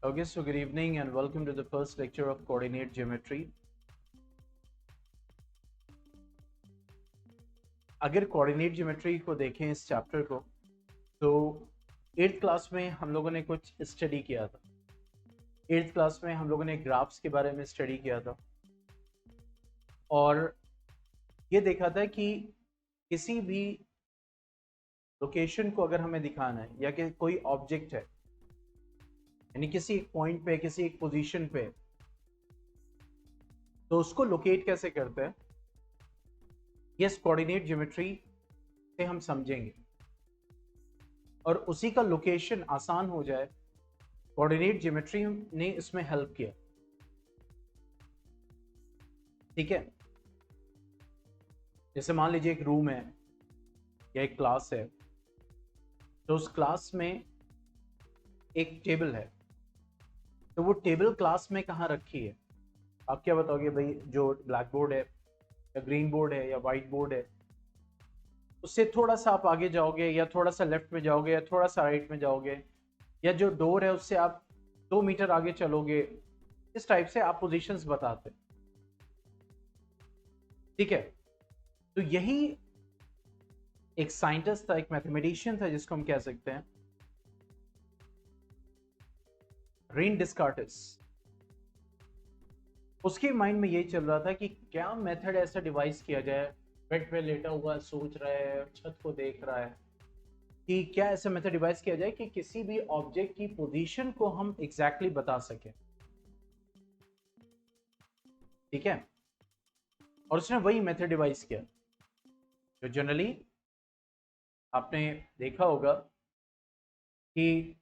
Okay, so good evening and welcome to the first lecture of coordinate geometry. अगर coordinate geometry को देखें इस chapter को तो 8th क्लास में हम लोगों ने कुछ स्टडी किया था। 8th क्लास में हम लोगों ने ग्राफ्स के बारे में स्टडी किया था और ये देखा था कि किसी भी लोकेशन को अगर हमें दिखाना है या कि कोई ऑब्जेक्ट है यानी किसी एक पॉइंट पे किसी एक पोजीशन पे तो उसको लोकेट कैसे करते हैं ये कोऑर्डिनेट ज्योमेट्री से हम समझेंगे और उसी का लोकेशन आसान हो जाए कोऑर्डिनेट ज्योमेट्री ने इसमें हेल्प किया। ठीक है, जैसे मान लीजिए एक रूम है या एक क्लास है तो उस क्लास में एक टेबल है तो वो टेबल क्लास में कहाँ रखी है आप क्या बताओगे भाई? जो ब्लैक बोर्ड है या ग्रीन बोर्ड है या वाइट बोर्ड है उससे थोड़ा सा आप आगे जाओगे या थोड़ा सा लेफ्ट में जाओगे या थोड़ा सा राइट में जाओगे या जो डोर है उससे आप 2 मीटर आगे चलोगे, इस टाइप से आप पोजीशंस बताते। ठीक है, तो यही एक साइंटिस्ट था, एक मैथमेटिशियन था जिसको हम कह सकते हैं रेन डिस्कार्टिस। उसके माइंड में यही चल रहा था कि क्या मेथड ऐसा डिवाइस किया जाए, बेड पे लेटा हुआ सोच रहा है, छत को देख रहा है कि क्या ऐसा मेथड डिवाइस किया जाए कि किसी भी ऑब्जेक्ट की पोजीशन को हम एग्जैक्टली बता सकें। ठीक है, और उसने वही मेथड डिवाइस किया जो जनरली आपने देखा होगा कि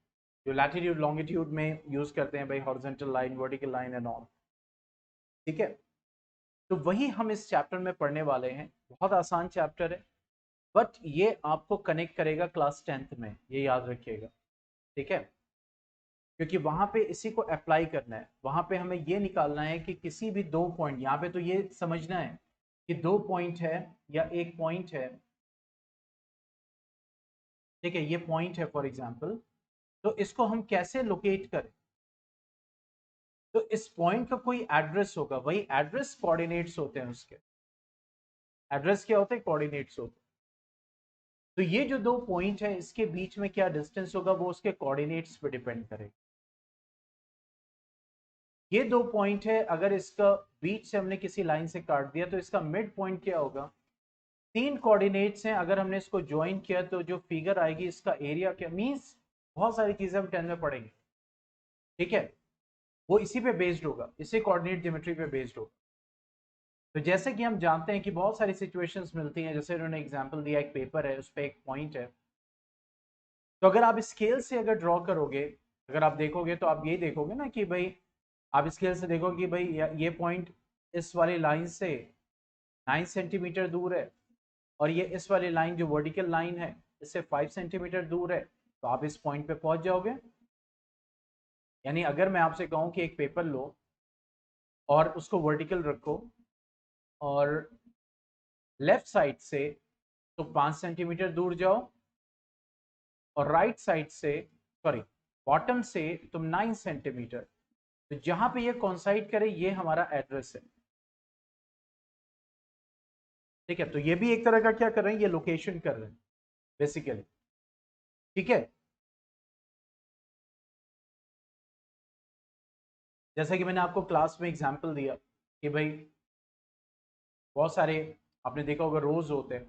जो लैटिट्यूड लॉन्गिट्यूड में यूज करते हैं भाई, horizontal line, vertical line and all. ठीक है, तो वही हम इस चैप्टर में पढ़ने वाले हैं। बहुत आसान चैप्टर है बट ये आपको कनेक्ट करेगा क्लास 10th में, ये याद रखिएगा। ठीक है, क्योंकि वहां पे इसी को अप्लाई करना है, वहां पे हमें ये निकालना है कि किसी भी दो पॉइंट, यहाँ पे तो ये समझना है कि दो पॉइंट है या एक पॉइंट है। ठीक है, ये पॉइंट है फॉर एग्जांपल, तो इसको हम कैसे लोकेट करें। तो इस पॉइंट का कोई एड्रेस होगा, वही एड्रेस कोऑर्डिनेट्स होते हैं। उसके एड्रेस क्या होते हैं? कोऑर्डिनेट्स होते हैं। तो ये जो दो पॉइंट है इसके बीच में क्या डिस्टेंस होगा वो उसके कोऑर्डिनेट्स पे डिपेंड करेगा। ये दो पॉइंट है, अगर इसका बीच से हमने किसी लाइन से काट दिया तो इसका मिड पॉइंट क्या होगा? 3 कोऑर्डिनेट्स हैं, अगर हमने इसको ज्वाइन किया तो जो फिगर आएगी इसका एरिया क्या मींस, बहुत सारी चीजें हम 10 में पढ़ेंगे। ठीक है, वो इसी पे बेस्ड होगा, इसी कोऑर्डिनेट ज्योमेट्री पे बेस्ड होगा। तो जैसे कि हम जानते हैं कि बहुत सारी सिचुएशंस मिलती हैं, जैसे उन्होंने एग्जांपल दिया, एक पेपर है उस पर एक पॉइंट है, तो अगर आप स्केल से अगर ड्रॉ करोगे, अगर आप देखोगे तो आप यही देखोगे ना कि भाई, आप स्केल से देखोगे कि भाई ये पॉइंट इस वाली लाइन से 9 सेंटीमीटर दूर है और ये इस वाली लाइन जो वर्टिकल लाइन है इससे 5 सेंटीमीटर दूर है, तो आप इस पॉइंट पे पहुंच जाओगे। यानी अगर मैं आपसे कहूं कि एक पेपर लो और उसको वर्टिकल रखो और लेफ्ट साइड से तो 5 सेंटीमीटर दूर जाओ और राइट साइड से, सॉरी बॉटम से तुम 9 सेंटीमीटर, तो जहां पे ये कॉन्साइड करे ये हमारा एड्रेस है। ठीक है, तो ये भी एक तरह का क्या कर रहे हैं, ये लोकेशन कर रहे हैं बेसिकली। ठीक है, जैसा कि मैंने आपको क्लास में एग्जांपल दिया कि भाई बहुत सारे आपने देखा होगा रोज होते हैं,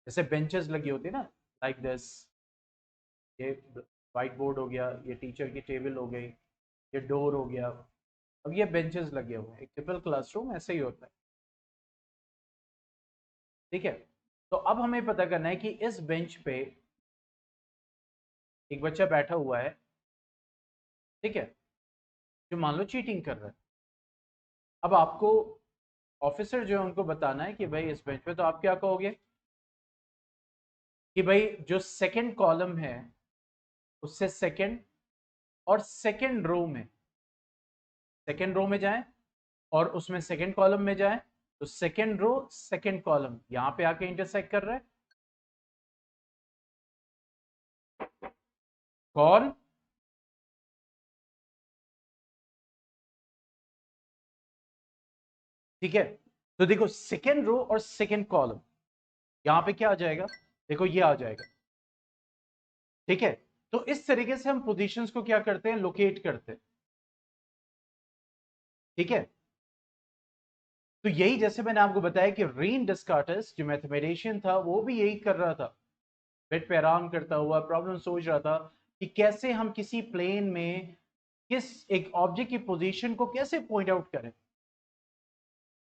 जैसे बेंचेस लगी होती है ना, लाइक दिस, ये व्हाइट बोर्ड हो गया, ये टीचर की टेबल हो गई, ये डोर हो गया, अब ये बेंचेस लगे हुए हैं। एक टिपिकल क्लासरूम ऐसे ही होता है। ठीक है, तो अब हमें पता करना है कि इस बेंच पे एक बच्चा बैठा हुआ है, ठीक है, जो मान लो चीटिंग कर रहा है। अब आपको ऑफिसर जो है उनको बताना है कि भाई इस बेंच पे, तो आप क्या कहोगे कि भाई जो सेकंड कॉलम है उससे सेकंड और सेकंड रो में जाए और उसमें सेकंड कॉलम में जाए, तो सेकंड रो सेकंड कॉलम यहां पे आके इंटरसेक्ट कर रहा है। कौन? ठीक है, तो देखो सेकेंड रो और सेकेंड कॉलम यहां पे क्या आ जाएगा, देखो ये आ जाएगा। ठीक है, तो इस तरीके से हम पोजीशंस को क्या करते हैं, लोकेट करते हैं। ठीक है, तो यही जैसे मैंने आपको बताया कि रीन डिस्कार्टस जो मैथमेटिशियन था वो भी यही कर रहा था, बेड पे आराम करता हुआ प्रॉब्लम सोच रहा था कि कैसे हम किसी प्लेन में किस एक ऑब्जेक्ट की पोजीशन को कैसे पॉइंट आउट करें।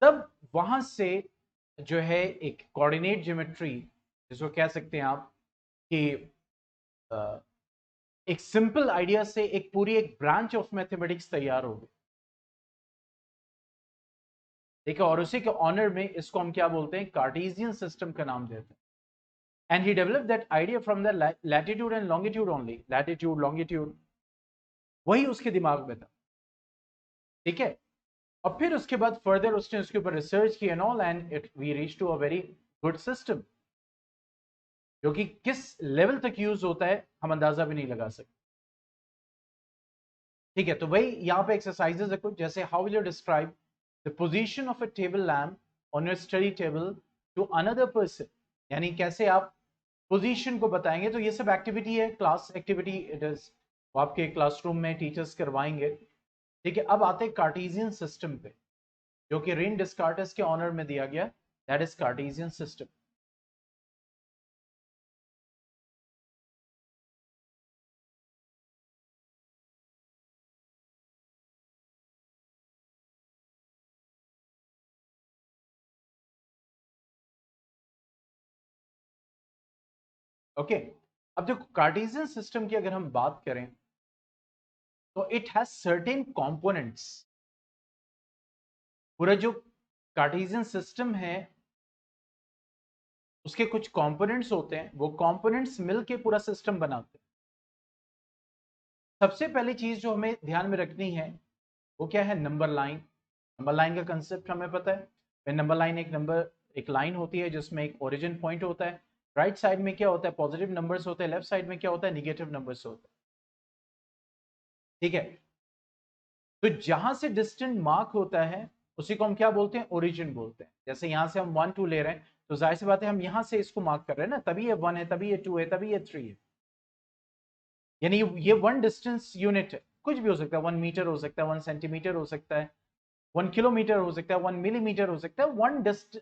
तब वहां से जो है एक कोऑर्डिनेट ज्योमेट्री जिसको कह सकते हैं आप कि एक सिंपल आइडिया से एक पूरी एक ब्रांच ऑफ मैथमेटिक्स तैयार हो गई। ठीक है, और उसी के ऑनर में इसको हम क्या बोलते हैं, कार्टेशियन सिस्टम का नाम देते हैं। And he developed that idea from the latitude and longitude only, latitude longitude वही उसके दिमाग में था। ठीक है, और फिर उसके बाद फर्दर उसने उसके ऊपर रिसर्च किया and all, and it we reach to a very good system जो कि किस लेवल तक यूज होता है हम अंदाजा भी नहीं लगा सकते। ठीक है, तो वही यहां पे एक्सरसाइजेस है कुछ, जैसे how will you describe the position of a table lamp on your study table to another person, यानी कैसे आप पोजीशन को बताएंगे। तो ये सब एक्टिविटी है, क्लास एक्टिविटी इट इज, वो आपके क्लासरूम में टीचर्स करवाएंगे। ठीक है, अब आते हैं कार्टेशियन सिस्टम पे जो कि रेन डिस्कार्टस के ऑनर में दिया गया, that is Cartesian system. Okay, अब जो कार्टेशियन सिस्टम की अगर हम बात करें तो इट हैज सर्टेन कंपोनेंट्स। पूरा जो कार्टेशियन सिस्टम है उसके कुछ कंपोनेंट्स होते हैं, वो कंपोनेंट्स मिलके पूरा सिस्टम बनाते हैं। सबसे पहली चीज जो हमें ध्यान में रखनी है वो क्या है, नंबर लाइन। नंबर लाइन का कंसेप्ट हमें पता है, नंबर लाइन एक लाइन होती है जिसमें एक ओरिजिन पॉइंट होता है। राइट साइड में क्या होता है, पॉजिटिव नंबर्स होते हैं, लेफ्ट साइड में क्या होता है, निगेटिव नंबर्स होते हैं। ठीक है, तो जहां से डिस्टेंट मार्क होता है उसी को हम क्या बोलते हैं, ओरिजिन बोलते हैं। जैसे यहां से हम 1 2 ले रहे हैं तो जाहिर सी बात है हम यहां से इसको मार्क कर रहे हैं ना, तभी ये 1 है, तभी ये 2 है, तभी ये 3 है। यानी ये 1 डिस्टेंस यूनिट है, कुछ भी हो सकता है, 1 मीटर हो सकता है, 1 सेंटीमीटर हो सकता है, 1 किलोमीटर हो सकता है, 1 मिलीमीटर हो सकता है।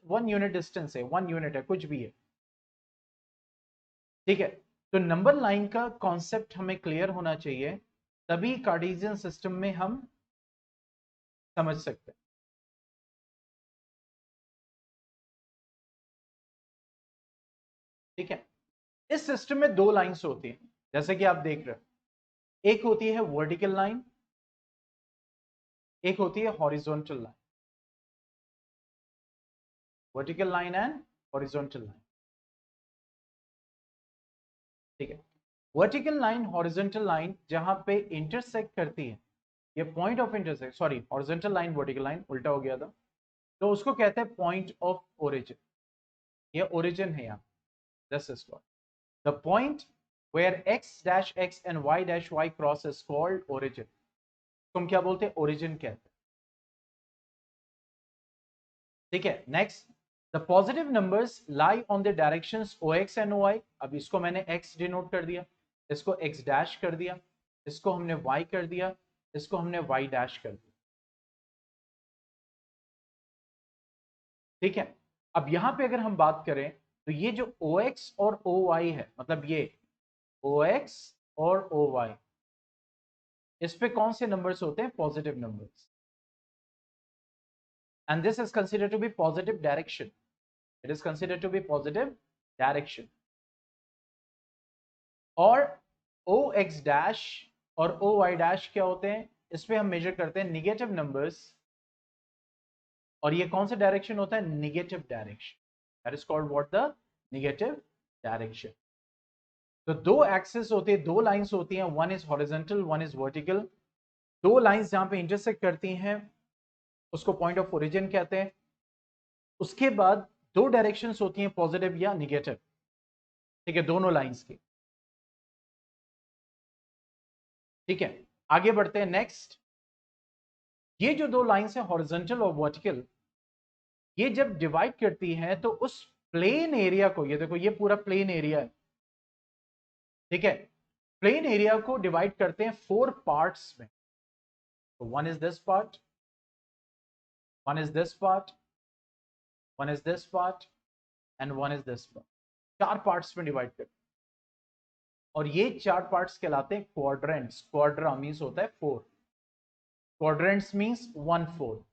1 यूनिट डिस्टेंस है, 1 यूनिट है, कुछ भी है। ठीक है, तो नंबर लाइन का कॉन्सेप्ट हमें क्लियर होना चाहिए, तभी कार्टेशियन सिस्टम में हम समझ सकते हैं। ठीक है, इस सिस्टम में दो लाइंस होती हैं जैसे कि आप देख रहे हो, एक होती है वर्टिकल लाइन, एक होती है horizontal line. Vertical line and horizontal line. ठीक है, वर्टिकल लाइन हॉरिजॉन्टल लाइन जहां पे इंटरसेक्ट करती है, ये point of intersect, sorry horizontal line vertical line उल्टा हो गया था, तो उसको कहते हैं पॉइंट ऑफ ओरिजिन। ये ओरिजिन है यहाँ, this is called the point where x dash x and y dash y cross is called origin. तुम क्या बोलते हैं, ओरिजिन कहते हैं। ठीक है, next, the positive numbers lie on the directions ox and oy। अब इसको मैंने x डिनोट कर दिया, इसको x डैश कर दिया, इसको हमने y कर दिया, इसको हमने y डैश कर दिया। ठीक है, अब यहां पे अगर हम बात करें तो ये जो ox और oy है, मतलब ये ox और oy, इस पे कौन से नंबर्स होते हैं, positive numbers, and this is considered to be positive direction. It is considered to be positive direction. और ओ एक्स डैश और ओ वाई डैश क्या होते हैं, इस पे हम मेजर करते हैं निगेटिव नंबर्स, और ये कौन सा डायरेक्शन होता है, negative direction. That is called what, the negative direction. तो दो एक्सिस होते हैं, दो लाइंस होती हैं, one is horizontal one is vertical. दो लाइंस जहां पे इंटरसेक्ट करती हैं उसको पॉइंट ऑफ ओरिजिन कहते हैं। उसके बाद दो डायरेक्शंस होती हैं, पॉजिटिव या निगेटिव। ठीक है, दोनों लाइंस की। ठीक है, आगे बढ़ते हैं नेक्स्ट। ये जो दो लाइंस है हॉरिजॉन्टल और वर्टिकल, ये जब डिवाइड करती है तो उस प्लेन एरिया को, ये देखो ये पूरा प्लेन एरिया है, ठीक है, प्लेन एरिया को डिवाइड करते हैं 4 पार्ट्स में। तो one is this part, one is this part, one is this part and one is this part. 4 parts में डिवाइड करते हैं और ये 4 पार्ट्स कहलाते हैं क्वाड्रेंट्स। क्वाड्रा मीन्स होता है 4, क्वाड्रेंट्स मीन्स 1/4।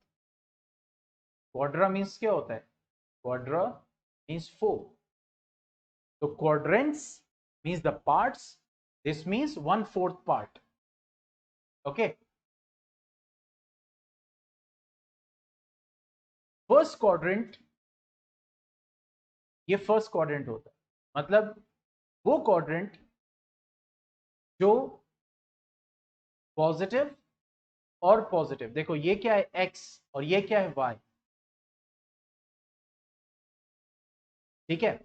क्वाड्रा मीन्स क्या होता है? Quadra means 4। तो quadrants means the parts, this means 1/4 part, okay। First quadrant, ये फर्स्ट क्वाड्रेंट होता है, मतलब वो क्वाड्रेंट जो पॉजिटिव और पॉजिटिव, देखो ये क्या है x और ये क्या है y, ठीक है।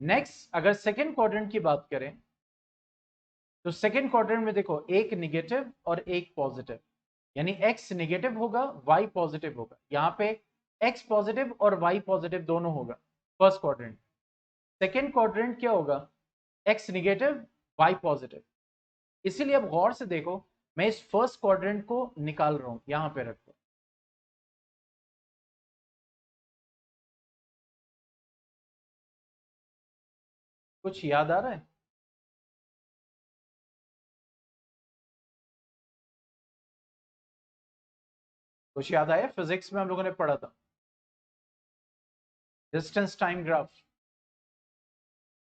नेक्स्ट अगर सेकेंड क्वाड्रेंट की बात करें तो सेकेंड क्वाड्रेंट में देखो एक निगेटिव और एक पॉजिटिव, यानी x निगेटिव होगा y पॉजिटिव होगा, यहां पे x पॉजिटिव और y पॉजिटिव दोनों होगा फर्स्ट क्वाड्रेंट। सेकेंड क्वाड्रेंट क्या होगा? x negative y positive. इसीलिए अब गौर से देखो, मैं इस फर्स्ट क्वाड्रेंट को निकाल रहा हूं, यहां पे रख दो। कुछ याद आ रहा है? कुछ याद आया? फिजिक्स में हम लोगों ने पढ़ा था distance time graph,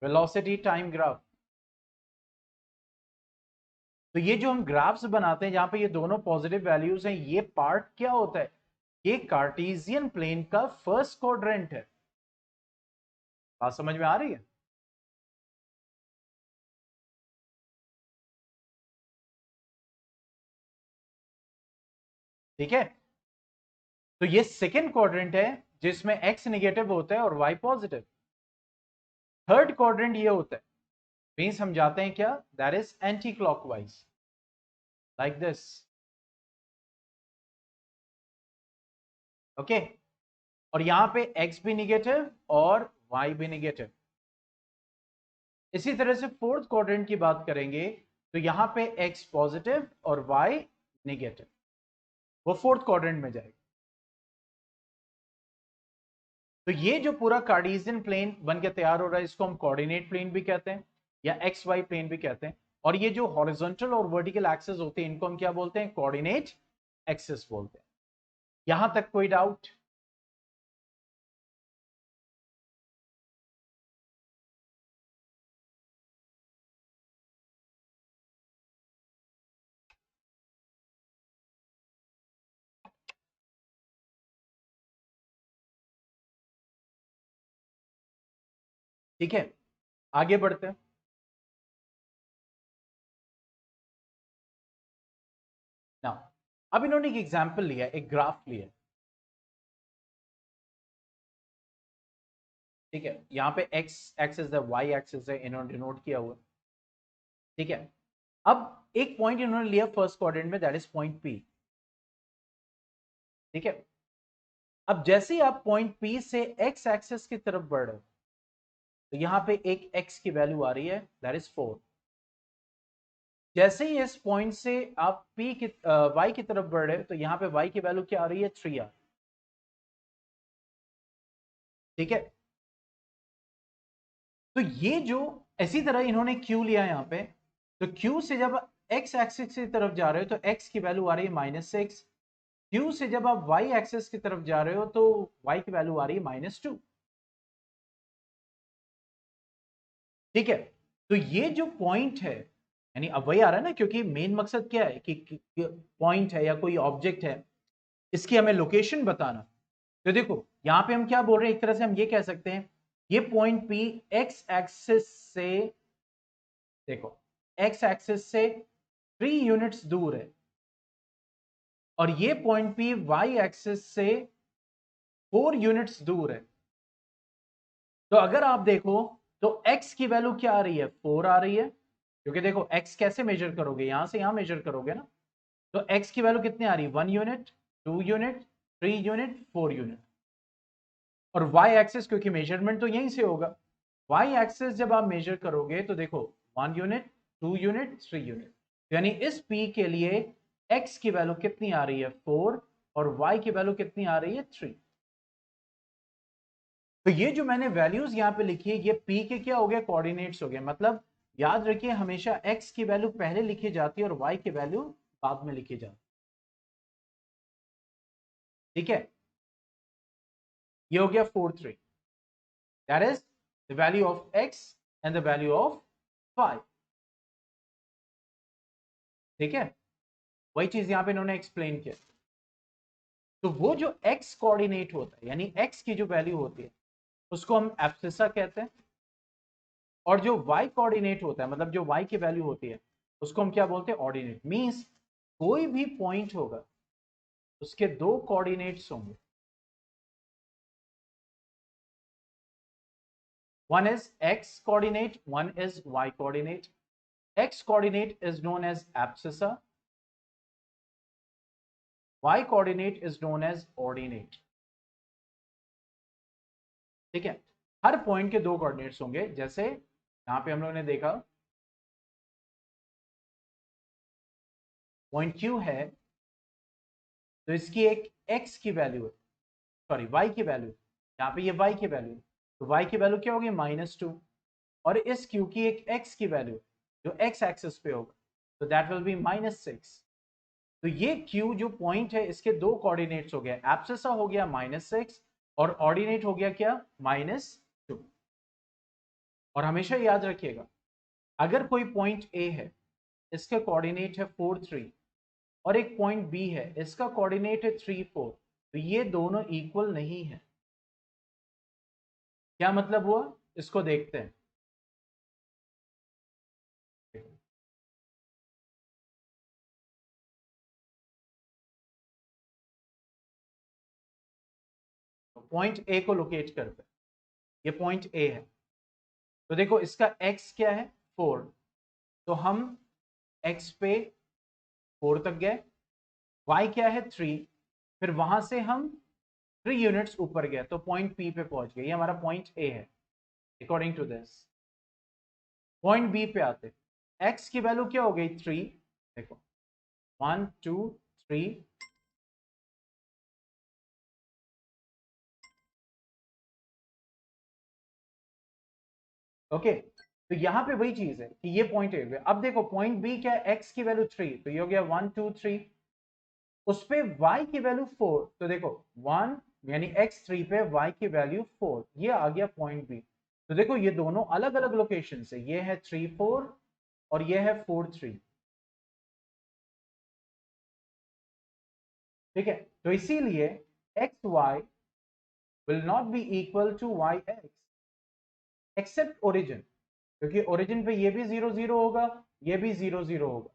velocity time graph. तो ये जो हम ग्राफ्स बनाते हैं जहां पे ये दोनों पॉजिटिव वैल्यूज हैं, ये पार्ट क्या होता है? ये कार्टेशियन प्लेन का फर्स्ट क्वाड्रेंट है। बात समझ में आ रही है? ठीक है, तो ये सेकेंड क्वाड्रेंट है जिसमें x निगेटिव होता है और y पॉजिटिव। थर्ड क्वाड्रेंट ये होता है, मीन्स हम जाते हैं क्या, that is anti clockwise, like this, okay. और यहां पे x भी निगेटिव और y भी निगेटिव। इसी तरह से फोर्थ क्वाड्रेंट की बात करेंगे तो यहां पे x पॉजिटिव और y निगेटिव, वो फोर्थ क्वाड्रेंट में जाएगा। तो ये जो पूरा कार्टेशियन प्लेन बन के तैयार हो रहा है, इसको हम कोऑर्डिनेट प्लेन भी कहते हैं या एक्स वाई प्लेन भी कहते हैं। और ये जो हॉरिजॉन्टल और वर्टिकल एक्सेस होते हैं, इनको हम क्या बोलते हैं? कोऑर्डिनेट एक्सेस बोलते हैं। यहां तक कोई डाउट? ठीक है, आगे बढ़ते हैं। ना, अब इन्होंने एक एग्जाम्पल लिया, एक ग्राफ लिया, ठीक है। यहाँ पे x एक्सिस है, y एक्सिस है, इन्होंने डिनोट किया हुआ, ठीक है। अब एक पॉइंट इन्होंने लिया फर्स्ट क्वाड्रेंट में, दैट इज पॉइंट P, ठीक है। अब जैसे ही आप पॉइंट P से x एक्सिस की तरफ बढ़ रहे हो तो यहां पे एक x की वैल्यू आ रही है, दैट इज 4। जैसे ही इस पॉइंट से आप p की y की तरफ बढ़ रहे हो तो यहां पे y की वैल्यू क्या आ रही है? 3r, ठीक है। तो ये जो इसी तरह इन्होंने q लिया यहां पे, तो q से जब x एक्सिस की तरफ जा रहे हो तो x की वैल्यू आ रही है -6। q से जब आप y एक्सिस की तरफ जा रहे हो तो y की वैल्यू आ रही है -2, ठीक है। तो ये जो पॉइंट है, यानी अब वही आ रहा है ना, क्योंकि मेन मकसद क्या है कि पॉइंट है या कोई ऑब्जेक्ट है, इसकी हमें लोकेशन बताना। तो देखो यहां पे हम क्या बोल रहे हैं, एक तरह से हम ये कह सकते हैं ये पॉइंट P एक्स एक्सिस से, देखो एक्स एक्सिस से 3 यूनिट्स दूर है और ये पॉइंट P वाई एक्सिस से 4 यूनिट्स दूर है। तो अगर आप देखो तो x की वैल्यू क्या आ रही है? 4 आ रही है, क्योंकि देखो x कैसे मेजर करोगे, यहां से यहां मेजर करोगे ना। तो x की वैल्यू कितनी आ रही है? 1 यूनिट, 2 यूनिट, 3 यूनिट, 4 यूनिट। और वाई एक्सिस, क्योंकि मेजरमेंट तो यहीं से होगा, वाई एक्सिस जब आप मेजर करोगे तो देखो 1 यूनिट, 2 यूनिट, 3 यूनिट, यानी इस पी के लिए एक्स की वैल्यू कितनी आ रही है 4 और वाई की वैल्यू कितनी आ रही है 3। तो ये जो मैंने वैल्यूज यहां पे लिखी है ये पी के क्या हो गया, कोऑर्डिनेट्स हो गए। मतलब याद रखिए हमेशा एक्स की वैल्यू पहले लिखी जाती है और वाई की वैल्यू बाद में लिखी जाती है, ठीक है। ये हो गया 4 3, that is the value of x and the value of y, ठीक है। वही चीज यहां पे इन्होंने एक्सप्लेन किया। तो वो जो एक्स कोऑर्डिनेट होता है यानी एक्स की जो वैल्यू होती है उसको हम एब्सिसा कहते हैं, और जो वाई कोऑर्डिनेट होता है मतलब जो वाई की वैल्यू होती है उसको हम क्या बोलते हैं, ऑर्डिनेट। मींस कोई भी पॉइंट होगा उसके दो कोऑर्डिनेट्स होंगे, one is x coordinate, one is y coordinate. X coordinate is known as abscissa, y coordinate is known as ordinate, ठीक है। हर पॉइंट के दो कोऑर्डिनेट्स होंगे, जैसे यहां पे हम लोगों ने देखा पॉइंट Q है तो इसकी एक x की वैल्यू है, सॉरी y की वैल्यू, यहाँ पे ये y की वैल्यू, तो y की वैल्यू क्या होगी -2, और इस Q की एक x की वैल्यू जो x एक्सिस पे होगा तो दैट विल बी -6। तो ये Q जो पॉइंट है इसके दो कोऑर्डिनेट्स हो गया, एब्सिसा हो गया -6 और ऑर्डिनेट हो गया क्या -2। और हमेशा याद रखिएगा अगर कोई पॉइंट A है इसका कोऑर्डिनेट है 4 3 और एक पॉइंट B है इसका कोऑर्डिनेट है 3 4, तो ये दोनों इक्वल नहीं है। क्या मतलब हुआ, इसको देखते हैं। पॉइंट ए को लोकेट करते हैं, ये पॉइंट ए है, तो देखो इसका x क्या है 4, तो हम x पे 4 तक गए, y क्या है 3, फिर वहां से हम 3 यूनिट्स ऊपर गए तो पॉइंट P पे पहुंच गए, ये हमारा पॉइंट A है according to this. Point B पे आते, x की वैल्यू क्या हो गई 3, देखो 1 2 3, ओके। तो यहां पे वही चीज है कि ये पॉइंट ए गया। अब देखो पॉइंट बी क्या है, x की वैल्यू 3, तो ये हो गया 1 2 3, उस पे y की वैल्यू 4, तो देखो 1 यानी x3 पे y की वैल्यू 4, ये आ गया पॉइंट बी। तो देखो ये दोनों अलग अलग लोकेशन से, ये है 3 4 और ये है 4 3, ठीक है। तो इसीलिए x y will not be equal to y x except origin, क्योंकि ओरिजिन पे ये भी 0 0 होगा, ये भी 0 0 होगा,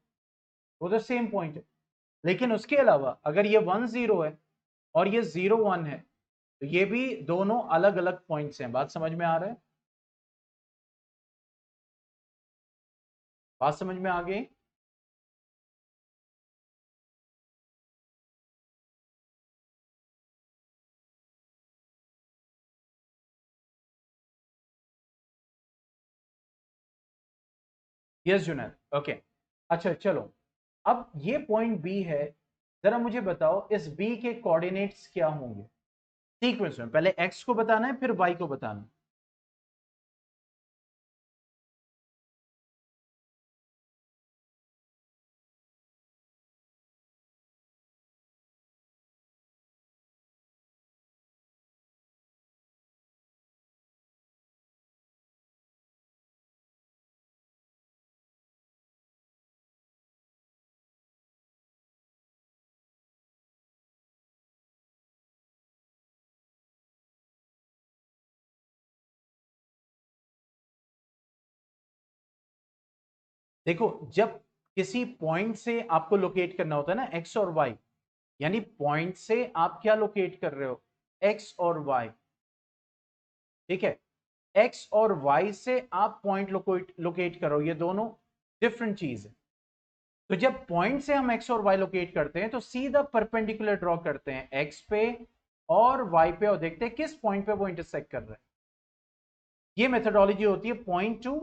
वो तो सेम पॉइंट है। लेकिन उसके अलावा अगर ये 1 0 है और ये 0 1 है तो ये भी दोनों अलग अलग पॉइंट्स हैं। बात समझ में आ रहा है, बात समझ में आ गई। Yes Junaid, okay. अच्छा चलो, अब ये पॉइंट बी है, जरा मुझे बताओ इस बी के कोऑर्डिनेट्स क्या होंगे सीक्वेंस में, पहले एक्स को बताना है फिर वाई को बताना है। देखो जब किसी पॉइंट से आपको लोकेट करना होता है ना एक्स और वाई, यानी पॉइंट से आप क्या लोकेट कर रहे हो, एक्स और वाई, ठीक है। एक्स और वाई से आप पॉइंट लोकेट करो, ये दोनों डिफरेंट चीज है। तो जब पॉइंट से हम एक्स और वाई लोकेट करते हैं तो सीधा परपेंडिकुलर ड्रॉ करते हैं एक्स पे और वाई पे और देखते हैं किस पॉइंट पे वो इंटरसेक्ट कर रहे हैं। ये मेथोडोलॉजी होती है पॉइंट टू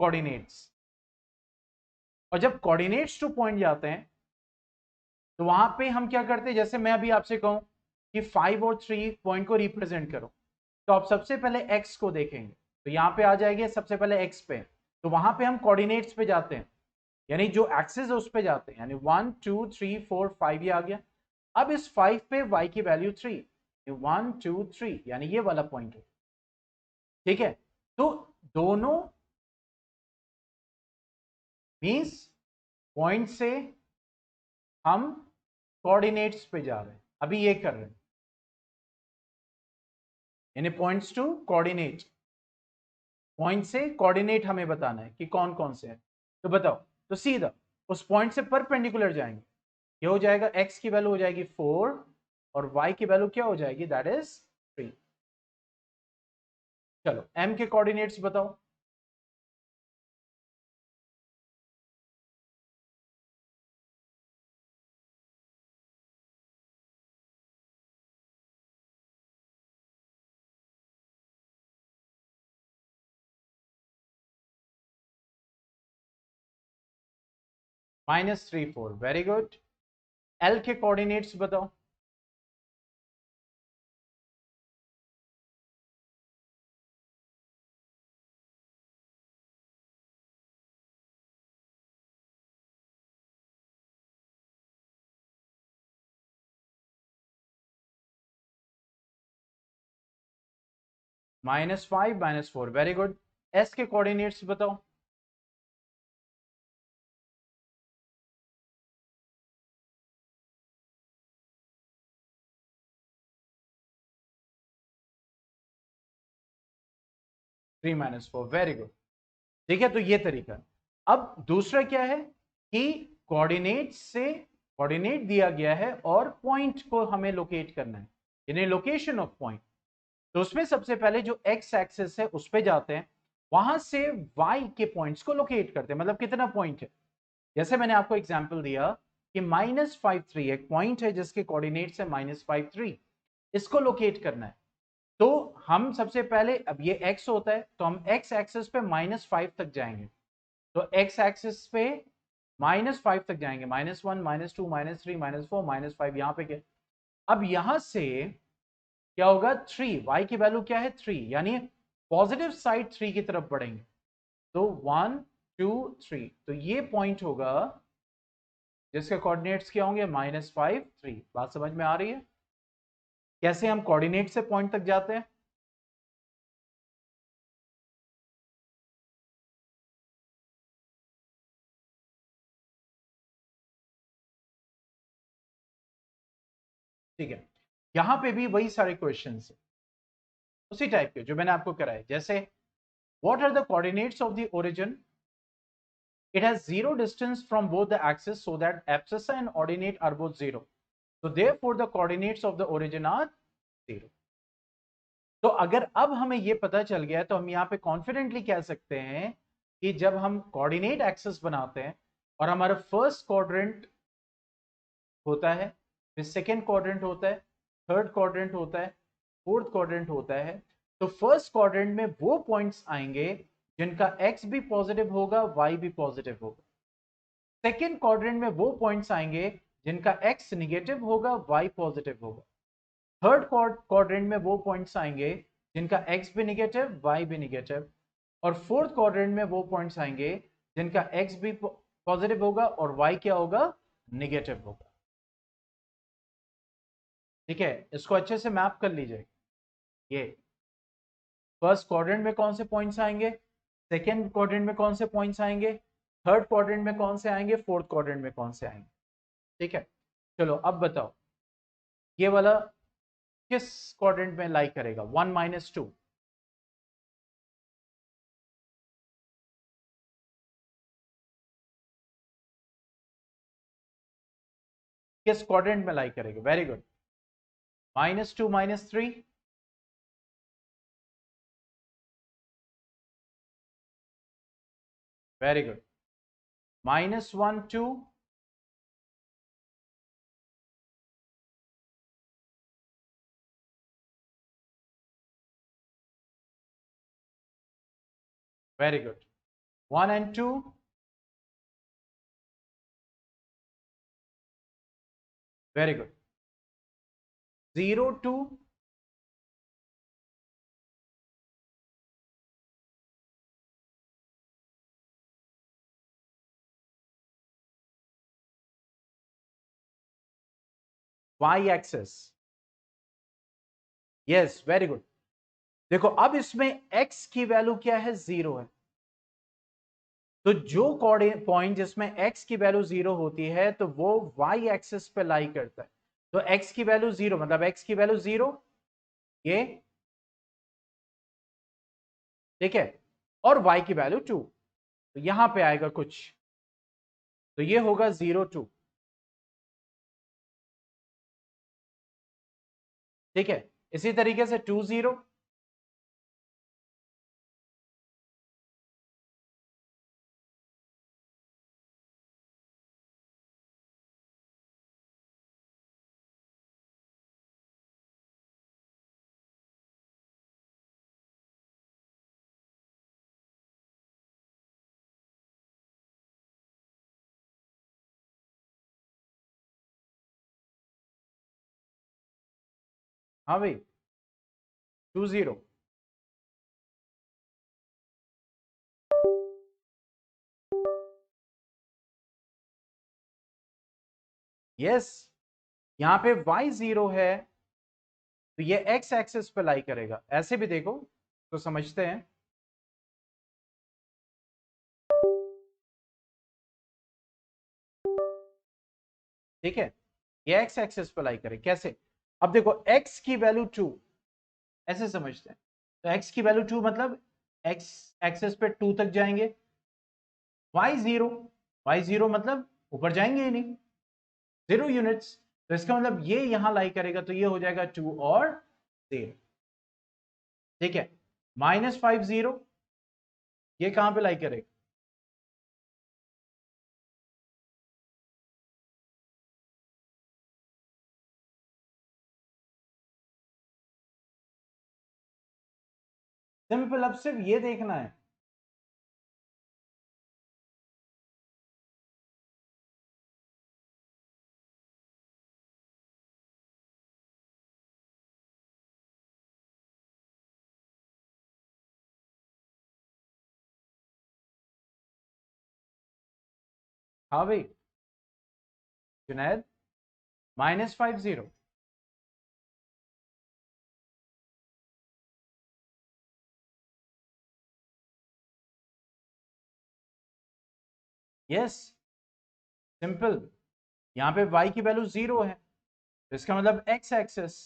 कोऑर्डिनेट्स। और जब कोऑर्डिनेट्स टू पॉइंट जाते हैं तो वहां पे हम क्या करते हैं, जैसे मैं अभी आपसे कहूं कि 5 और 3 पॉइंट को रिप्रेजेंट करो, तो आप सबसे पहले एक्स को देखेंगे, तो यहां पे आ जाएंगे सबसे पहले एक्स पे, तो वहां पे हम कोऑर्डिनेट्स पे जाते हैं, यानी जो एक्सिस है उस पे जाते हैं, यानी 1 2 3 4 5 ये आ गया। अब इस 5 पे y की वैल्यू 3, 1 2 3 यानी ये वाला पॉइंट है। ठीक है, तो दोनों मींस पॉइंट से हम कोऑर्डिनेट्स पे जा रहे हैं, अभी ये कर रहे हैं, यानी पॉइंट्स टू कोऑर्डिनेट, पॉइंट से कोऑर्डिनेट हमें बताना है कि कौन कौन से हैं। तो बताओ, तो सीधा उस पॉइंट से परपेंडिकुलर जाएंगे, ये हो जाएगा x की वैल्यू हो जाएगी 4 और y की वैल्यू क्या हो जाएगी, दैट इज 3। चलो m के कोऑर्डिनेट्स बताओ। -3 4, वेरी गुड। l के कोऑर्डिनेट्स बताओ। -5 -4, वेरी गुड। s के कोऑर्डिनेट्स बताओ। -3 - 4, वेरी गुड। ठीक है, तो ये तरीका। अब दूसरा क्या है कि कोऑर्डिनेट से कोऑर्डिनेट दिया गया है और पॉइंट को हमें लोकेट करना है, यानी लोकेशन ऑफ पॉइंट। तो उसमें सबसे पहले जो एक्स एक्सिस है उस पे जाते हैं, वहां से वाई के पॉइंट्स को लोकेट करते हैं, मतलब कितना पॉइंट है। जैसे मैंने आपको एग्जांपल दिया कि -5 3 एक पॉइंट है जिसके कोऑर्डिनेट्स है -5 3, इसको लोकेट करना है। तो हम सबसे पहले, अब ये x होता है तो हम x एक्सिस पे -5 तक जाएंगे, तो x एक्सिस पे -5 तक जाएंगे, -1 -2 -3 -4 -5, यहां पे क्या, अब यहां से क्या होगा, 3, y की वैल्यू क्या है 3, यानी पॉजिटिव साइड 3 की तरफ बढ़ेंगे, तो 1 2 3, तो ये पॉइंट होगा जिसके कोऑर्डिनेट्स क्या होंगे -5 3। बात समझ में आ रही है कैसे हम कोऑर्डिनेट से पॉइंट तक जाते हैं। ठीक है, यहां पे भी वही सारे क्वेश्चन है उसी टाइप के जो मैंने आपको कराए, जैसे what are the coordinates of the origin, it has zero distance from both the axes so that abscissa and ordinate are both zero, so therefore the coordinates of the origin are 0। तो अगर अब हमें ये पता चल गया तो हम यहाँ पे कॉन्फिडेंटली कह सकते हैं कि जब हम कोऑर्डिनेट एक्सिस बनाते हैं और हमारा फर्स्ट क्वाड्रेंट होता है, फिर सेकेंड क्वाड्रेंट होता है, थर्ड क्वाड्रेंट होता है, फोर्थ क्वाड्रेंट होता है, तो फर्स्ट क्वाड्रेंट में वो पॉइंट्स आएंगे जिनका एक्स भी पॉजिटिव होगा, वाई भी पॉजिटिव होगा। सेकेंड क्वाड्रेंट में वो पॉइंट्स आएंगे जिनका एक्स निगेटिव होगा, वाई पॉजिटिव होगा। थर्ड क्वाड्रेंट में वो पॉइंट्स आएंगे जिनका एक्स भी निगेटिव, वाई भी निगेटिव। और फोर्थ क्वाड्रेंट में वो पॉइंट्स आएंगे जिनका एक्स भी पॉजिटिव होगा और वाई क्या होगा, निगेटिव होगा। ठीक है, इसको अच्छे से मैप कर लीजिए। ये फर्स्ट क्वाड्रेंट में कौन से पॉइंट्स आएंगे, सेकेंड क्वाड्रेंट में कौन से पॉइंट्स आएंगे, थर्ड क्वाड्रेंट में कौन से आएंगे, फोर्थ क्वाड्रेंट में कौन से आएंगे। ठीक है, चलो अब बताओ ये वाला किस क्वाड्रेंट में लाई करेगा, 1 - 2, किस क्वाड्रेंट में लाई करेगा, very good. -2 -3, very good. -1 2 very good 1 and 2 very good 0 2 y axes yes very good देखो अब इसमें x की वैल्यू क्या है 0 है तो जो पॉइंट जिसमें x की वैल्यू 0 होती है तो वो y एक्सिस पे लाई करता है तो x की वैल्यू 0 मतलब x की वैल्यू 0 ये ठीक है और y की वैल्यू 2 तो यहां पे आएगा कुछ तो ये होगा 0 2 ठीक है इसी तरीके से 2 0 हाँ भाई 2 0 यस यहां पे y 0 है तो ये x एक्सिस पे लाई करेगा ऐसे भी देखो तो समझते हैं ठीक है ये x एक्सिस पे लाई करे कैसे अब देखो x की वैल्यू 2 ऐसे समझते हैं तो x की वैल्यू 2 मतलब x एक्सिस पे 2 तक जाएंगे y0 मतलब ऊपर जाएंगे ही नहीं 0 यूनिट्स तो इसका मतलब ये यहां लाई करेगा तो ये हो जाएगा 2 और 0 ठीक है -5 0 ये कहां पे लाई करेगा सिंपल अब सिर्फ ये देखना है हाँ भाई जुनैद -5 0 यस सिंपल यहां पे y की वैल्यू 0 है तो इसका मतलब x एक्सेस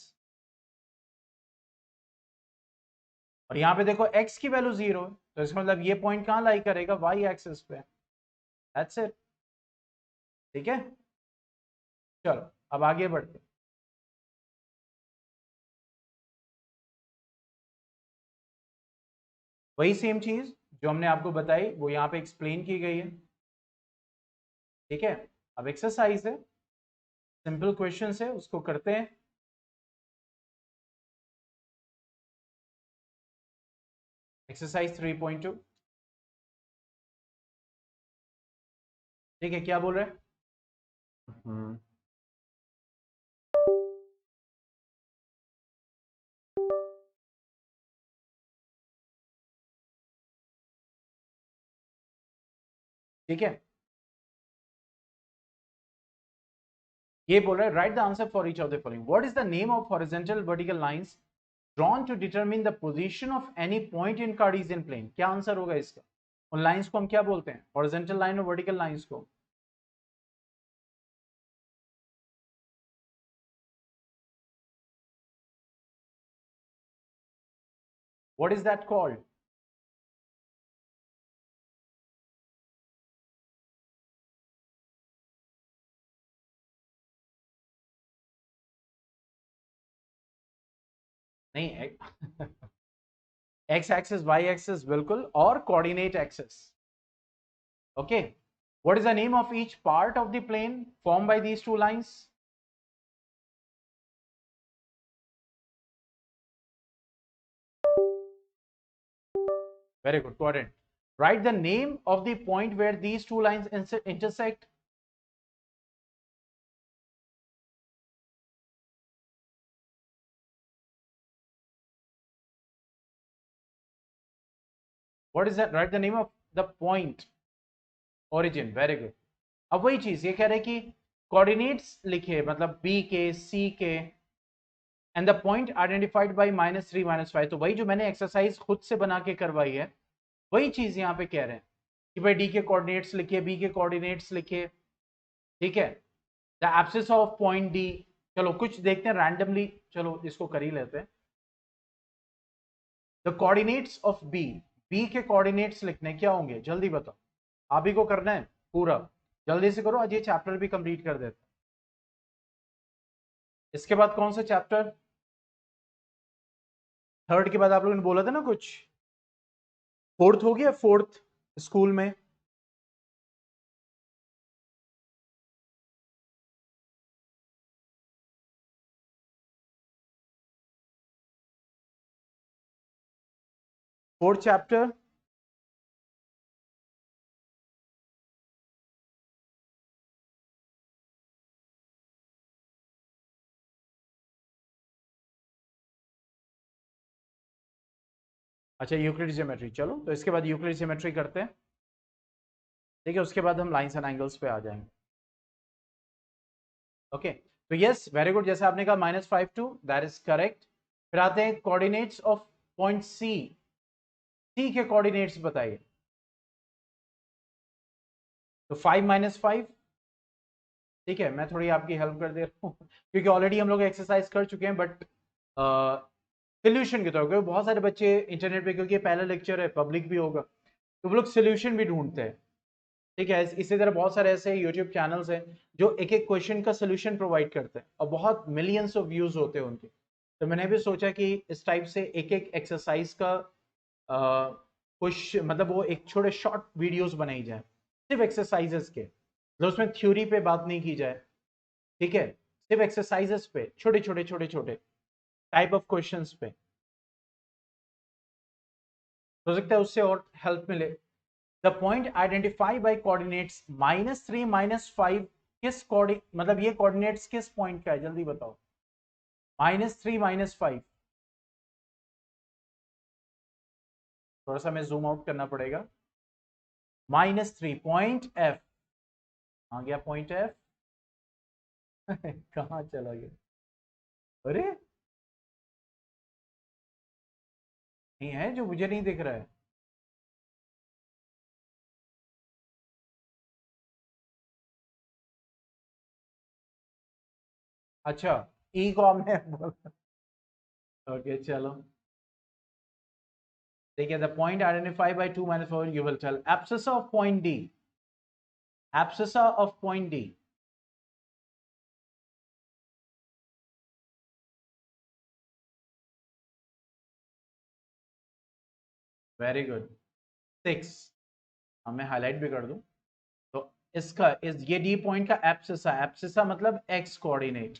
और यहां पे देखो x की वैल्यू 0 है तो इसका मतलब ये पॉइंट कहां लाई करेगा y एक्सेस पे दैट्स इट ठीक है चलो अब आगे बढ़ते वही सेम चीज जो हमने आपको बताई वो यहाँ पे एक्सप्लेन की गई है ठीक है अब एक्सरसाइज है सिंपल क्वेश्चन है उसको करते हैं एक्सरसाइज 3.2 ठीक है क्या बोल रहे हैं ठीक है ये बोल रहा है write the answer for each of the following what is the name of horizontal vertical lines drawn to determine the position of any point in Cartesian plane क्या आंसर होगा इसका उन लाइंस को हम क्या बोलते हैं हॉरिजॉन्टल लाइन और वर्टिकल लाइंस को व्हाट इज दैट कॉल्ड नहीं एक्स एक्सिस वाई एक्सिस बिल्कुल और coordinate axis okay What is the name of each part of the plane formed by these two lines? Very good, quadrant. Write the name of the point where these two lines intersect. What is that? Write the name of the point origin. Very good. अब वही चीज ये कह रहे कि coordinates लिखे, मतलब B के, सी के, and the point identified by -3 -5। तो वही जो मैंने एक्सरसाइज खुद से बना के करवाई है, वही चीज यहाँ पे कह रहे हैं कि भाई डी के कोऑर्डिनेट्स लिखे, बी के कोऑर्डिनेट्स लिखे, ठीक है। The abscess of point D, चलो कुछ देखते हैं रैंडमली, चलो इसको कर ही लेते हैं। The coordinates of B, B के कोऑर्डिनेट्स लिखने क्या होंगे, जल्दी बताओ, आप ही को करना है पूरा, जल्दी से करो, आज ये चैप्टर भी कंप्लीट कर देते हैं। इसके बाद कौन सा चैप्टर? थर्ड के बाद आप लोगों ने बोला था ना कुछ, फोर्थ हो गया, फोर्थ स्कूल में। फोर्थ चैप्टर, अच्छा यूक्लिड ज्योमेट्री, चलो तो इसके बाद यूक्लिड ज्योमेट्री करते हैं, ठीक है, उसके बाद हम लाइंस एंड एंगल्स पे आ जाएंगे। ओके, तो यस वेरी गुड, जैसे आपने कहा -5 2, दैट इज करेक्ट। फिर आते हैं कोऑर्डिनेट्स ऑफ पॉइंट सी, सी के कोऑर्डिनेट्स बताइए। तो 5 - 5, ठीक है, मैं थोड़ी आपकी हेल्प कर दे रहा हूँ क्योंकि ऑलरेडी हम लोग एक्सरसाइज कर चुके हैं, बट सोल्यूशन के तौर पर बहुत सारे बच्चे इंटरनेट पे, क्योंकि पहला लेक्चर है, पब्लिक भी होगा, तो वो लोग सोल्यूशन भी ढूंढते हैं, ठीक है। इसी तरह बहुत सारे ऐसे यूट्यूब चैनल्स हैं जो एक एक क्वेश्चन का सोल्यूशन प्रोवाइड करते हैं और बहुत मिलियंस ऑफ व्यूज होते हैं उनके। तो मैंने भी सोचा कि इस टाइप से एक एक एक्सरसाइज का कुछ, मतलब वो एक छोटे शॉर्ट वीडियोस बनाई जाए सिर्फ एक्सरसाइजेस के, मतलब उसमें थ्योरी पे बात नहीं की जाए, ठीक है, सिर्फ एक्सरसाइजेस पे, छोटे छोटे छोटे छोटे टाइप ऑफ क्वेश्चंस पे, हो सकता है उससे और हेल्प मिले। The point identify bye coordinates -3 -5, किस कोऑर्डिनेट, मतलब ये कोऑर्डिनेट्स किस पॉइंट का है, जल्दी बताओ। -3 -5, थोड़ा सा मैं जूम आउट करना पड़ेगा। -3 पॉइंट एफ, आ गया पॉइंट एफ कहाँ चला गया, अरे नहीं है जो मुझे नहीं दिख रहा है। अच्छा, ई को आपने बोला, ओके चलो, ठीक है। The point identify by 2 -4, you will tell abscissa of point D, abscissa of point D, very good, 6, मैं हाईलाइट भी कर दूं, तो इसका ये डी पॉइंट का एब्सिसा, एब्सिसा मतलब एक्स कोऑर्डिनेट,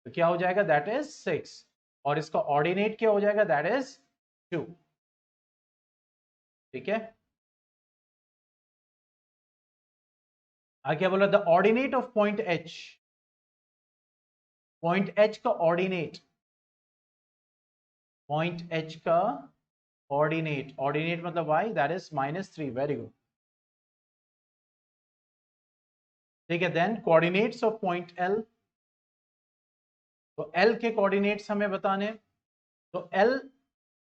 तो क्या हो जाएगा, दैट इज 6, और इसका ऑर्डिनेट क्या हो जाएगा, दैट इज 2, ठीक है। आगे क्या बोला, the ordinate of point H, point H का ऑर्डिनेट, पॉइंट एच का ऑर्डिनेट, ऑर्डिनेट मतलब y, that is -3, very good, ठीक है। Then coordinates of point L, तो एल के कोऑर्डिनेट्स हमें बताने, तो एल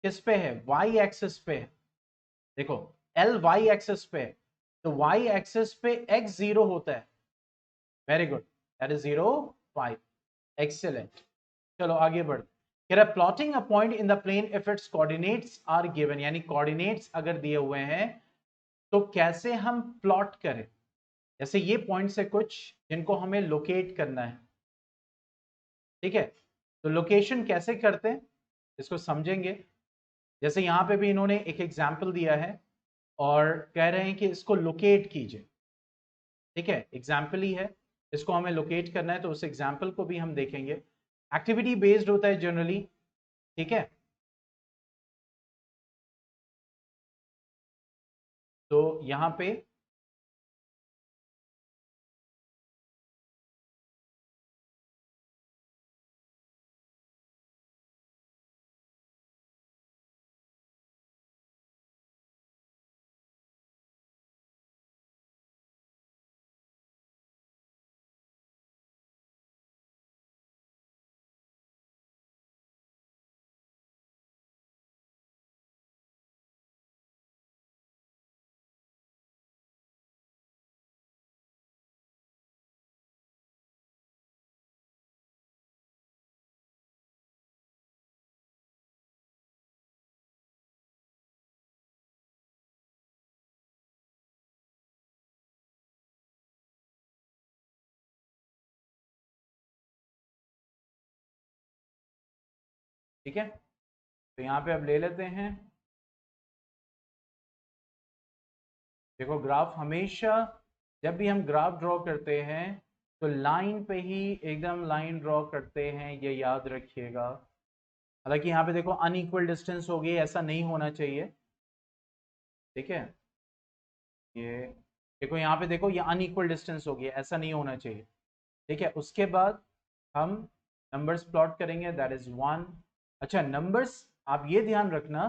किस पे है, वाई एक्सिस पे है, देखो एल वाई एक्सिस पे है, तो वाई एक्सिस पे एक्स 0 होता है, very good, that is 0 5, excellent. चलो आगे बढ़, कह रहा plotting a point in the plane if its coordinates are given, यानी कोऑर्डिनेट्स अगर दिए हुए हैं तो कैसे हम प्लॉट करें, जैसे ये पॉइंट्स है कुछ जिनको हमें लोकेट करना है, ठीक है, तो लोकेशन कैसे करते हैं इसको समझेंगे। जैसे यहाँ पे भी इन्होंने एक एग्जाम्पल दिया है और कह रहे हैं कि इसको लोकेट कीजिए, ठीक है, एग्जाम्पल ही है, इसको हमें लोकेट करना है तो उस एग्जाम्पल को भी हम देखेंगे। एक्टिविटी बेस्ड होता है जनरली, ठीक है। तो यहां पे ठीक है, तो यहाँ पे अब ले लेते हैं। देखो ग्राफ हमेशा जब भी हम ग्राफ ड्रॉ करते हैं तो लाइन पे ही एकदम लाइन ड्रॉ करते हैं, ये याद रखिएगा। हालांकि यहाँ पे देखो अनइक्वल डिस्टेंस हो गई, ऐसा नहीं होना चाहिए, ठीक है। ये देखो यहाँ पे देखो ये अनइक्वल डिस्टेंस हो गया, ऐसा नहीं होना चाहिए, ठीक है। उसके बाद हम नंबर्स प्लॉट करेंगे, दैट इज 1। अच्छा नंबर्स आप ये ध्यान रखना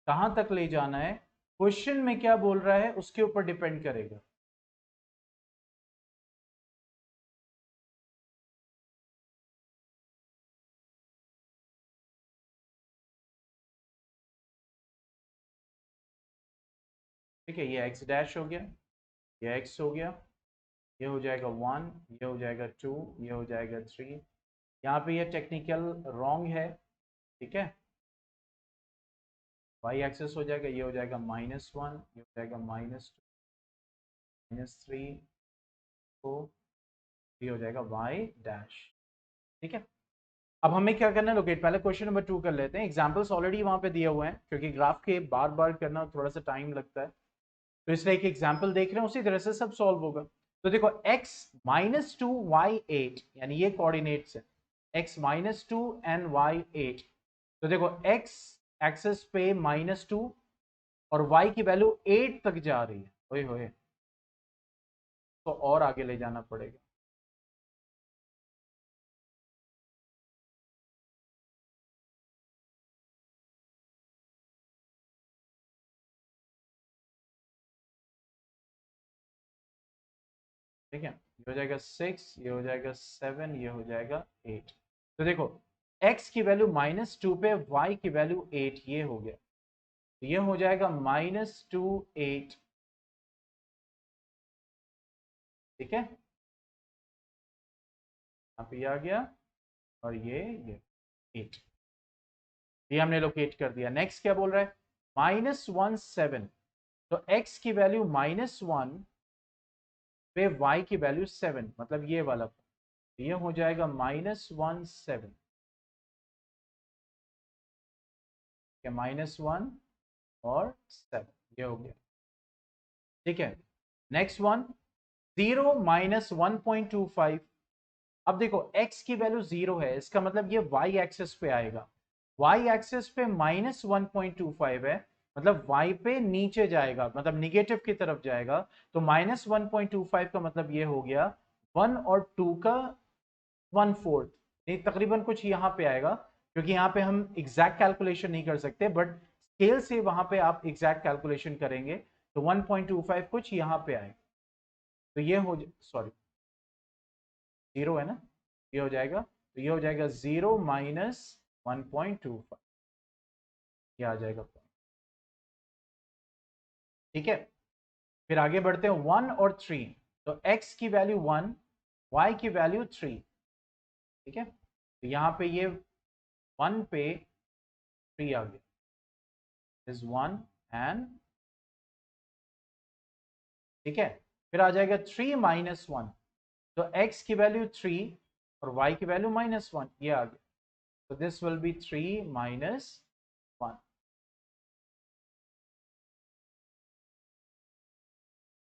कहाँ तक ले जाना है, क्वेश्चन में क्या बोल रहा है उसके ऊपर डिपेंड करेगा। ठीक है, ये एक्स डैश हो गया, ये एक्स हो गया, ये हो जाएगा 1, ये हो जाएगा 2, ये हो जाएगा 3। यहाँ पे ये टेक्निकल रॉन्ग है, ठीक है। वाई एक्सेस हो जाएगा, ये हो जाएगा -1, ये हो जाएगा -2, -3, तो ये हो जाएगा वाई डैश, ठीक है। अब हमें क्या करना है लोकेट, पहले क्वेश्चन नंबर 2 कर लेते हैं। एग्जांपल्स ऑलरेडी वहां पे दिए हुए हैं, क्योंकि ग्राफ के बार बार करना थोड़ा सा टाइम लगता है, तो इसलिए एक एग्जाम्पल देख रहे हैं उसी तरह से सब सॉल्व होगा। तो देखो x -2 y8 यानी ये कोऑर्डिनेट्स है, x -2 एंड y8। तो देखो x एक्सेस पे -2 और y की वैल्यू 8 तक जा रही है, ओए होए, तो और आगे ले जाना पड़ेगा। ठीक है, ये हो जाएगा 6, ये हो जाएगा 7, ये हो जाएगा 8। तो देखो x की वैल्यू -2 पे y की वैल्यू 8, ये हो गया, तो ये हो जाएगा -2 8, ठीक है। यहाँ पे आ गया, और ये 8, ये हमने लोकेट कर दिया। नेक्स्ट क्या बोल रहा है, -1 7, तो x की वैल्यू -1 पे y की वैल्यू 7, मतलब ये वाला, तो ये हो जाएगा -1 7, -1 और 7, ये हो गया, ठीक है। Next one 0 -1.25। अब देखो x की वैल्यू 0 है, इसका मतलब ये y एक्सेस पे आएगा, y एक्सेस पे -1.25 है, मतलब y पे नीचे जाएगा, मतलब निगेटिव की तरफ जाएगा। तो -1.25 का मतलब ये हो गया 1 और 2 का 1/4, नहीं तकरीबन कुछ यहाँ पे आएगा, क्योंकि यहाँ पे हम एग्जैक्ट कैलकुलेशन नहीं कर सकते, बट स्केल से वहां पे आप एग्जैक्ट कैलकुलेशन करेंगे तो 1.25 कुछ यहाँ पे आएगा। तो ये हो, सॉरी 0 है ना, ये हो जाएगा, तो ये हो जाएगा 0 -1.25, ये आ जाएगा, ठीक है। फिर आगे बढ़ते हैं 1 और 3, तो x की वैल्यू 1, y की वैल्यू 3, ठीक है। तो यहाँ पे ये 1 पे 3 आ गया, इज 1 एंड, ठीक है। फिर आ जाएगा 3 -1, तो x की वैल्यू 3 और y की वैल्यू -1, ये आ गया, तो दिस विल बी 3 -1,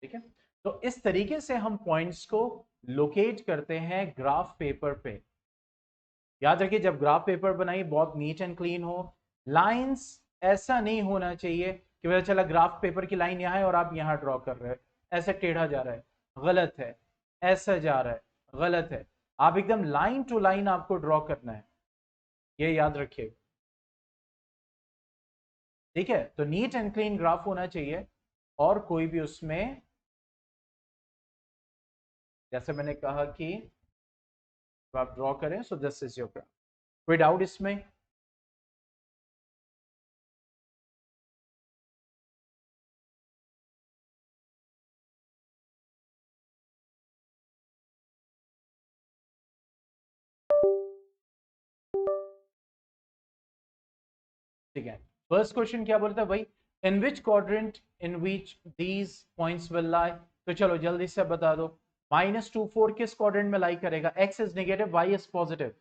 ठीक है। तो इस तरीके से हम पॉइंट्स को लोकेट करते हैं ग्राफ पेपर पे। याद रखिए, जब ग्राफ पेपर बनाइए बहुत नीट एंड क्लीन हो। लाइंस ऐसा नहीं होना चाहिए कि पता चला ग्राफ पेपर की लाइन यहाँ है और आप यहाँ ड्रॉ कर रहे हैं, ऐसे टेढ़ा जा रहा है, गलत है। ऐसा जा रहा है, गलत है। आप एकदम लाइन टू लाइन आपको ड्रॉ करना है, ये याद रखिए। ठीक है, तो नीट एंड क्लीन ग्राफ होना चाहिए और कोई भी उसमें, जैसे मैंने कहा कि आप ड्रॉ करें, so this is your graph. कोई डाउट इसमें? ठीक है, फर्स्ट क्वेश्चन क्या बोलता है भाई, in which quadrant in which these points will lie. तो चलो जल्दी से बता दो, -2 4 किस क्वाड्रेंट में लाई करेगा? X is negative, y is positive.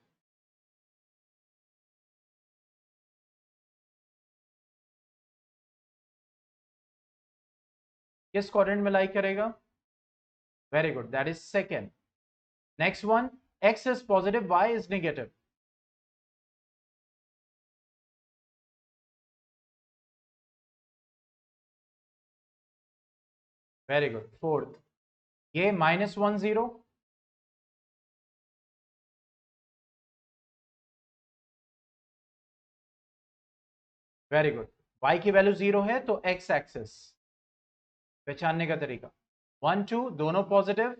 किस क्वाड्रेंट में लाई करेगा? Very good, that is second. Next one, x is positive, y is negative. Very good, fourth. ये -1 0। वेरी गुड, वाई की वैल्यू 0 है तो एक्स एक्सिस पहचानने का तरीका, 1 2 दोनों पॉजिटिव।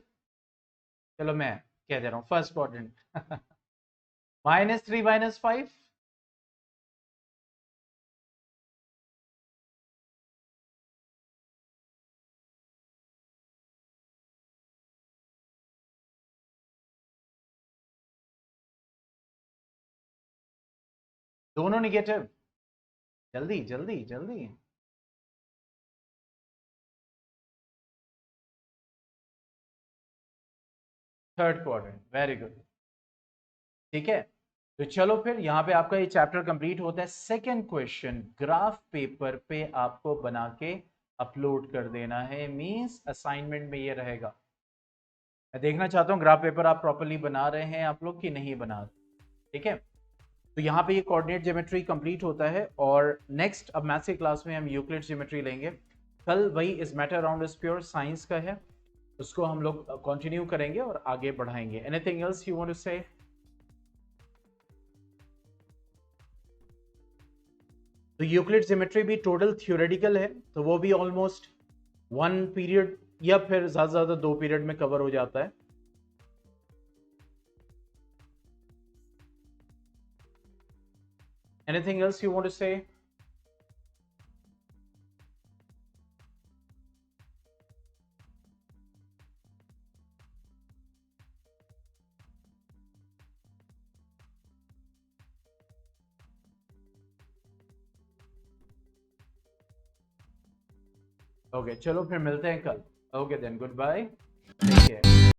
चलो मैं कह दे रहा हूं फर्स्ट क्वाड्रेंट, -3 -5। दोनों निगेटिव। जल्दी जल्दी जल्दी। Third quadrant, very good. ठीक है, तो चलो फिर यहाँ पे आपका ये चैप्टर कंप्लीट होता है। सेकंड क्वेश्चन ग्राफ पेपर पे आपको बना के अपलोड कर देना है, मींस असाइनमेंट में ये रहेगा। मैं देखना चाहता हूँ ग्राफ पेपर आप प्रॉपर्ली बना रहे हैं आप लोग कि नहीं बना रहे। ठीक है, तो यहाँ पे ये कोऑर्डिनेट ज्योमेट्री कंप्लीट होता है और नेक्स्ट अब मैथ्स की क्लास में हम यूक्लिड ज्योमेट्री लेंगे। कल वही इस matter around is pure science का है, उसको हम लोग कंटिन्यू करेंगे और आगे बढ़ाएंगे। Anything else you want to say? तो यूक्लिड ज्योमेट्री भी टोटल थ्योरेटिकल है, तो वो भी ऑलमोस्ट 1 पीरियड या फिर ज्यादा से ज्यादा 2 पीरियड में कवर हो जाता है। Anything else you want to say? Okay, चलो फिर मिलते हैं कल। Okay then, good bye, take care.